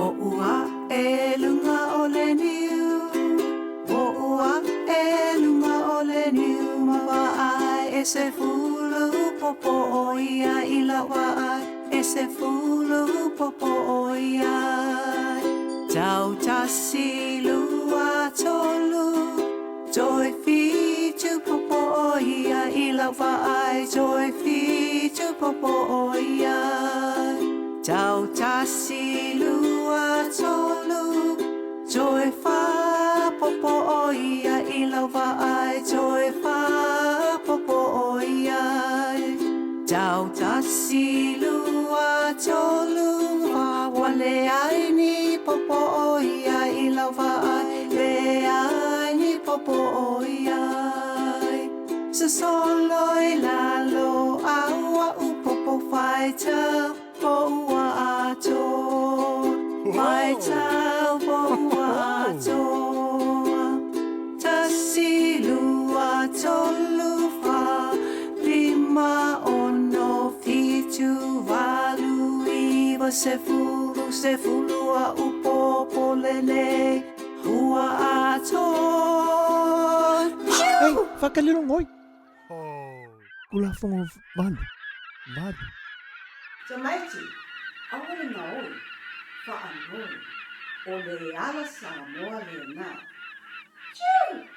Mo'ua e lunga o le niu. Mo'ua e lunga o le niu. Mawa'ai e se fulu popo o ia I lawa ai. E se fulu popo o ia. Tau tasi lua tolu. Joy fitu popo o ia I lawa ai. Joy fitu popo o ia. Tau tasi lua tolu. Joy fa popo o ia I lawa ai. Joy fa popo o ia. Tau tasi lua tolu. Wale ai ni popo o ia I lawa ai. Le ai ni popo o ia. Sa soloi lalo awa upopo faita. Po ua ato. Faita po ua ato. Tasi lua tolu fa. Lima ono fitu valu iwa se fulu a upopo lele. Ua ato. Hey, whakalirong oi. Kula fongo malu. Malu. Tamaiti, awale na oi, whaanoi, o le ala Samoa le nā. Tū!